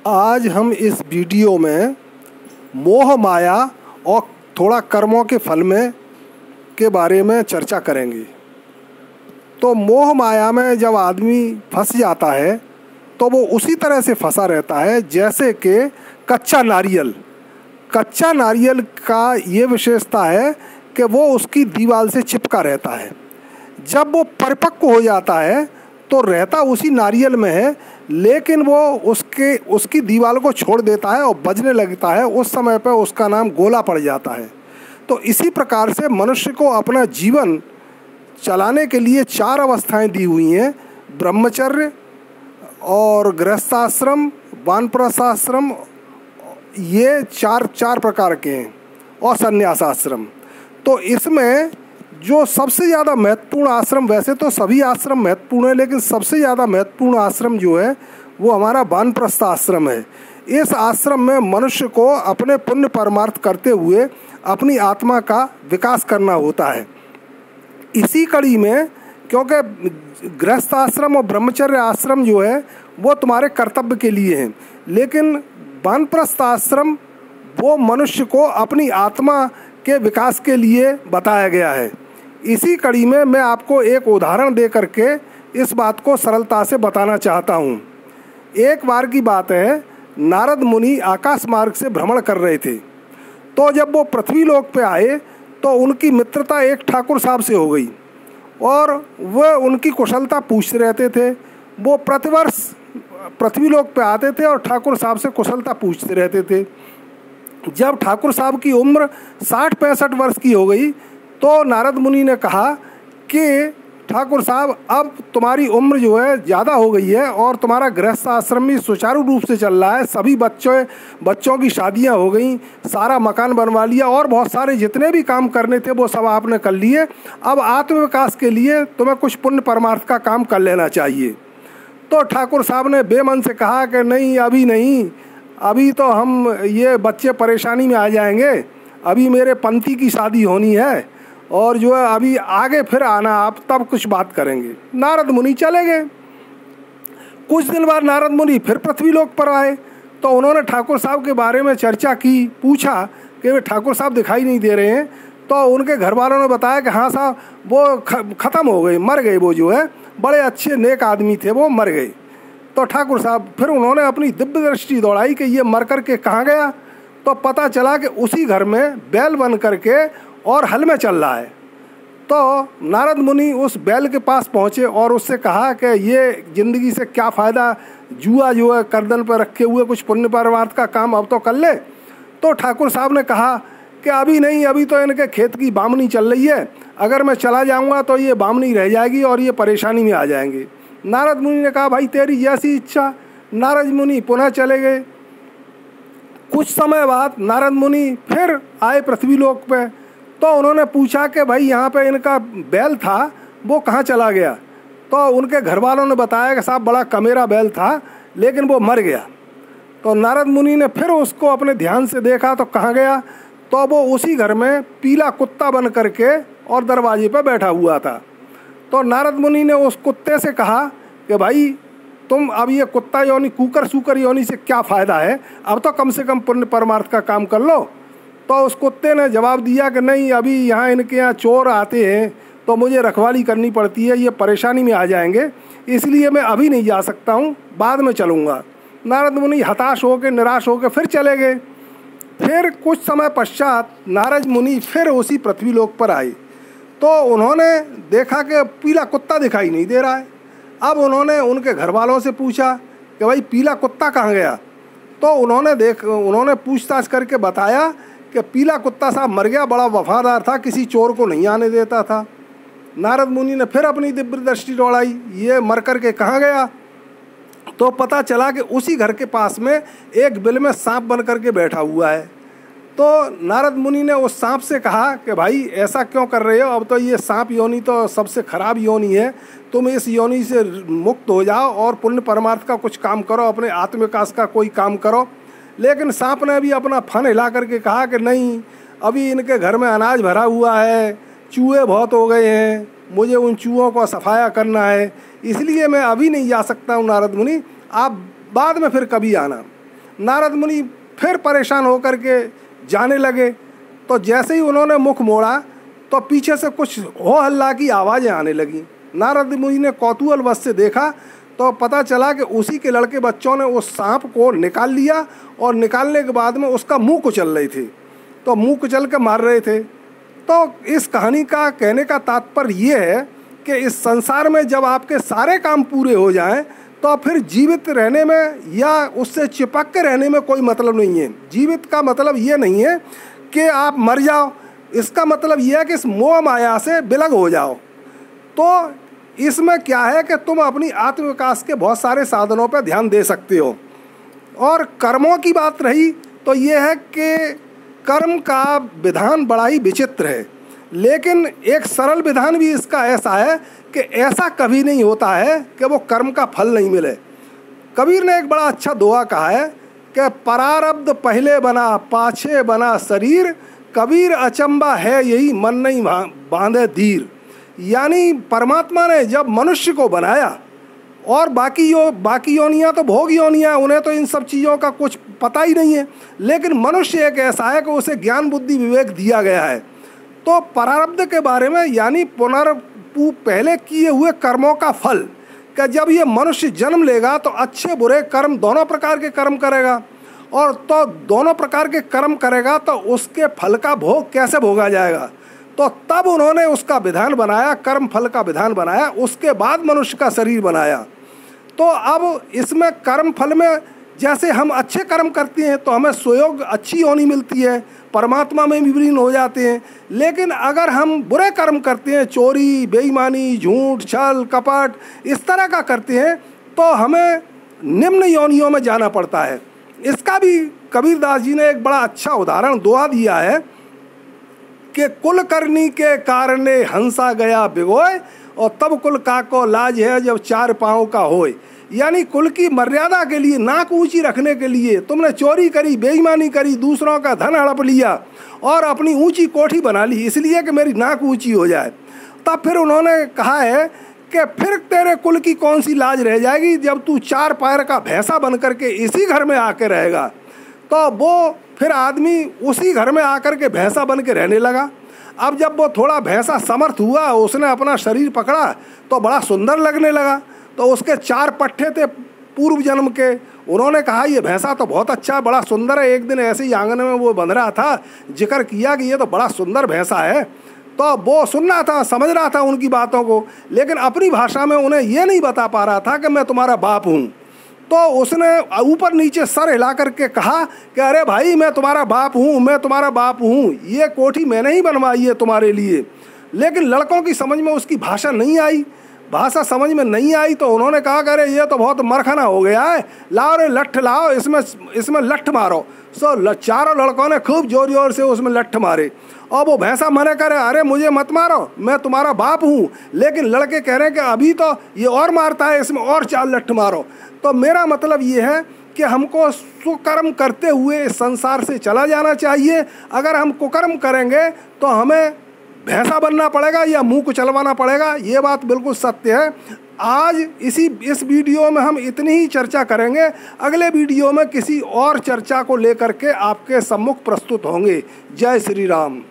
आज हम इस वीडियो में मोह माया और थोड़ा कर्मों के फल में के बारे में चर्चा करेंगे। तो मोह माया में जब आदमी फंस जाता है तो वो उसी तरह से फंसा रहता है जैसे कि कच्चा नारियल। कच्चा नारियल का ये विशेषता है कि वो उसकी दीवार से चिपका रहता है। जब वो परिपक्व हो जाता है तो रहता उसी नारियल में है, लेकिन वो उसकी दीवार को छोड़ देता है और बजने लगता है। उस समय पर उसका नाम गोला पड़ जाता है। तो इसी प्रकार से मनुष्य को अपना जीवन चलाने के लिए 4 अवस्थाएं दी हुई हैं: ब्रह्मचर्य और गृहस्थाश्रम, वानप्रस्थाश्रम, ये चार प्रकार के हैं, और संन्यासाश्रम। तो इसमें जो सबसे ज़्यादा महत्वपूर्ण आश्रम, वैसे तो सभी आश्रम महत्वपूर्ण है, लेकिन सबसे ज़्यादा महत्वपूर्ण आश्रम जो है वो हमारा वानप्रस्थ आश्रम है। इस आश्रम में मनुष्य को अपने पुण्य परमार्थ करते हुए अपनी आत्मा का विकास करना होता है। इसी कड़ी में, क्योंकि गृहस्थ आश्रम और ब्रह्मचर्य आश्रम जो है वो तुम्हारे कर्तव्य के लिए हैं, लेकिन वानप्रस्थ आश्रम वो मनुष्य को अपनी आत्मा के विकास के लिए बताया गया है। इसी कड़ी में मैं आपको एक उदाहरण दे करके इस बात को सरलता से बताना चाहता हूँ। एक बार की बात है, नारद मुनि आकाश मार्ग से भ्रमण कर रहे थे। तो जब वो पृथ्वी लोक पे आए तो उनकी मित्रता एक ठाकुर साहब से हो गई और वह उनकी कुशलता पूछते रहते थे। वो प्रतिवर्ष पृथ्वी लोक पे आते थे और ठाकुर साहब से कुशलता पूछते रहते थे। जब ठाकुर साहब की उम्र 60-65 वर्ष की हो गई तो नारद मुनि ने कहा कि ठाकुर साहब, अब तुम्हारी उम्र जो है ज़्यादा हो गई है और तुम्हारा गृहस्थ आश्रम भी सुचारू रूप से चल रहा है। सभी बच्चों की शादियां हो गई, सारा मकान बनवा लिया और बहुत सारे जितने भी काम करने थे वो सब आपने कर लिए। अब आत्मविकास के लिए तुम्हें कुछ पुण्य परमार्थ का काम कर लेना चाहिए। तो ठाकुर साहब ने बेमन से कहा कि नहीं, अभी नहीं, अभी तो हम ये बच्चे परेशानी में आ जाएंगे, अभी मेरे पंथी की शादी होनी है और जो है अभी आगे फिर आना आप, तब कुछ बात करेंगे। नारद मुनि चले गए। कुछ दिन बाद नारद मुनि फिर पृथ्वी लोक पर आए तो उन्होंने ठाकुर साहब के बारे में चर्चा की, पूछा कि वे ठाकुर साहब दिखाई नहीं दे रहे हैं। तो उनके घर वालों ने बताया कि हाँ साहब, वो ख़त्म हो गए, मर गए, वो जो है बड़े अच्छे नेक आदमी थे, वो मर गए। तो ठाकुर साहब फिर उन्होंने अपनी दिव्य दृष्टि दौड़ाई कि ये मर करके कहाँ गया। तो पता चला कि उसी घर में बैल बन करके और हल में चल रहा है। तो नारद मुनि उस बैल के पास पहुँचे और उससे कहा कि ये ज़िंदगी से क्या फ़ायदा, जुआ जो है गर्दन पर रखे हुए, कुछ पुण्य परमार्थ का काम अब तो कर ले। तो ठाकुर साहब ने कहा कि अभी नहीं, अभी तो इनके खेत की बामनी चल रही है, अगर मैं चला जाऊँगा तो ये बामनी रह जाएगी और ये परेशानी में आ जाएंगे। नारद मुनि ने कहा भाई तेरी जैसी इच्छा। नारद मुनि पुनः चले गए। कुछ समय बाद नारद मुनि फिर आए पृथ्वी लोक पे। तो उन्होंने पूछा कि भाई यहाँ पे इनका बैल था, वो कहाँ चला गया। तो उनके घर वालों ने बताया कि साहब बड़ा कमेरा बैल था, लेकिन वो मर गया। तो नारद मुनि ने फिर उसको अपने ध्यान से देखा तो कहाँ गया, तो वो उसी घर में पीला कुत्ता बन करके और दरवाजे पर बैठा हुआ था। तो नारद मुनि ने उस कुत्ते से कहा कि भाई तुम अब ये कुत्ता योनि, कुकर सूकर योनि से क्या फ़ायदा है, अब तो कम से कम पुण्य परमार्थ का काम कर लो। तो उस कुत्ते ने जवाब दिया कि नहीं, अभी यहाँ इनके यहाँ चोर आते हैं तो मुझे रखवाली करनी पड़ती है, ये परेशानी में आ जाएंगे, इसलिए मैं अभी नहीं जा सकता हूँ, बाद में चलूँगा। नारद मुनि हताश होकर, निराश होकर फिर चले गए। फिर कुछ समय पश्चात नारद मुनि फिर उसी पृथ्वी लोक पर आए तो उन्होंने देखा कि पीला कुत्ता दिखाई नहीं दे रहा है। अब उन्होंने उनके घर वालों से पूछा कि भाई पीला कुत्ता कहाँ गया। तो उन्होंने पूछताछ करके बताया कि पीला कुत्ता साहब मर गया, बड़ा वफादार था, किसी चोर को नहीं आने देता था। नारद मुनि ने फिर अपनी दिव्य दृष्टि दौड़ाई, ये मर करके कहाँ गया। तो पता चला कि उसी घर के पास में एक बिल में सांप बन करके बैठा हुआ है। तो नारद मुनि ने उस सांप से कहा कि भाई ऐसा क्यों कर रहे हो, अब तो ये सांप योनि तो सबसे खराब योनि है, तुम इस योनि से मुक्त हो जाओ और पुण्य परमार्थ का कुछ काम करो, अपने आत्मविकास का कोई काम करो। लेकिन सांप ने भी अपना फन हिला करके कहा कि नहीं, अभी इनके घर में अनाज भरा हुआ है, चूहे बहुत हो गए हैं, मुझे उन चूहों को सफाया करना है, इसलिए मैं अभी नहीं जा सकता हूँ नारद मुनि, आप बाद में फिर कभी आना। नारद मुनि फिर परेशान होकर के जाने लगे। तो जैसे ही उन्होंने मुख मोड़ा तो पीछे से कुछ हो हल्ला की आवाज़ें आने लगी। नारद मुनि ने कौतूहलवश से देखा तो पता चला कि उसी के लड़के बच्चों ने उस सांप को निकाल लिया और निकालने के बाद में उसका मुंह कुचल रही थी, तो मुंह कुचल के मार रहे थे। तो इस कहानी का कहने का तात्पर्य ये है कि इस संसार में जब आपके सारे काम पूरे हो जाएं तो फिर जीवित रहने में या उससे चिपक के रहने में कोई मतलब नहीं है। जीवित का मतलब ये नहीं है कि आप मर जाओ, इसका मतलब यह है कि इस मोह माया से विलग हो जाओ। तो इसमें क्या है कि तुम अपनी आत्मविकास के बहुत सारे साधनों पर ध्यान दे सकते हो। और कर्मों की बात रही तो ये है कि कर्म का विधान बड़ा ही विचित्र है, लेकिन एक सरल विधान भी इसका ऐसा है कि ऐसा कभी नहीं होता है कि वो कर्म का फल नहीं मिले। कबीर ने एक बड़ा अच्छा दोहा कहा है कि परारब्ध पहले बना पाछे बना शरीर, कबीर अचंबा है यही मन नहीं बांधे धीर। यानी परमात्मा ने जब मनुष्य को बनाया और बाकी योनियाँ तो भोग योनियाँ, उन्हें तो इन सब चीज़ों का कुछ पता ही नहीं है, लेकिन मनुष्य एक ऐसा है कि उसे ज्ञान बुद्धि विवेक दिया गया है। तो प्रारब्ध के बारे में यानी पहले किए हुए कर्मों का फल कि जब ये मनुष्य जन्म लेगा तो अच्छे बुरे कर्म दोनों प्रकार के कर्म करेगा, और तो दोनों प्रकार के कर्म करेगा तो उसके फल का भोग कैसे भोगा जाएगा। तो तब उन्होंने उसका विधान बनाया, कर्म फल का विधान बनाया, उसके बाद मनुष्य का शरीर बनाया। तो अब इसमें कर्म फल में जैसे हम अच्छे कर्म करते हैं तो हमें स्वयोग अच्छी होनी मिलती है, परमात्मा में विलीन हो जाते हैं। लेकिन अगर हम बुरे कर्म करते हैं, चोरी बेईमानी झूठ छल कपट इस तरह का करते हैं, तो हमें निम्न योनियों में जाना पड़ता है। इसका भी कबीरदास जी ने एक बड़ा अच्छा उदाहरण दोहा दिया है कि कुल करनी के कारणे हंसा गया बिगोय, और तब कुल काको लाज है जब चार पाँव का होए। यानी कुल की मर्यादा के लिए, नाक ऊंची रखने के लिए तुमने चोरी करी, बेईमानी करी, दूसरों का धन हड़प लिया और अपनी ऊंची कोठी बना ली इसलिए कि मेरी नाक ऊंची हो जाए। तब फिर उन्होंने कहा है कि फिर तेरे कुल की कौन सी लाज रह जाएगी जब तू चार पैर का भैंसा बन करके इसी घर में आके रहेगा। तो वो फिर आदमी उसी घर में आकर के भैंसा बन के रहने लगा। अब जब वो थोड़ा भैंसा समर्थ हुआ, उसने अपना शरीर पकड़ा तो बड़ा सुंदर लगने लगा। तो उसके चार पट्टे थे पूर्व जन्म के, उन्होंने कहा ये भैंसा तो बहुत अच्छा है, बड़ा सुंदर है। एक दिन ऐसे ही आंगन में वो बंध रहा था, जिक्र किया कि ये तो बड़ा सुंदर भैंसा है। तो वो सुन रहा था, समझ रहा था उनकी बातों को, लेकिन अपनी भाषा में उन्हें ये नहीं बता पा रहा था कि मैं तुम्हारा बाप हूँ। तो उसने ऊपर नीचे सर हिला करके कहा कि अरे भाई मैं तुम्हारा बाप हूँ, मैं तुम्हारा बाप हूँ, ये कोठी मैंने ही बनवाई है तुम्हारे लिए। लेकिन लड़कों की समझ में उसकी भाषा नहीं आई, भाषा समझ में नहीं आई। तो उन्होंने कहा कि अरे ये तो बहुत मरखना हो गया है, लाओ रे लठ लाओ, इसमें लठ मारो। सो चारों लड़कों ने खूब जोर जोर से उसमें लठ मारे और वो भैंसा मना करे अरे मुझे मत मारो, मैं तुम्हारा बाप हूँ। लेकिन लड़के कह रहे हैं कि अभी तो ये और मारता है, इसमें और चार लठ मारो। तो मेरा मतलब ये है कि हमको सुकर्म करते हुए संसार से चला जाना चाहिए। अगर हम कुकर्म करेंगे तो हमें भैंसा बनना पड़ेगा या मुंह को चलवाना पड़ेगा, ये बात बिल्कुल सत्य है। आज इस वीडियो में हम इतनी ही चर्चा करेंगे, अगले वीडियो में किसी और चर्चा को लेकर के आपके सम्मुख प्रस्तुत होंगे। जय श्री राम।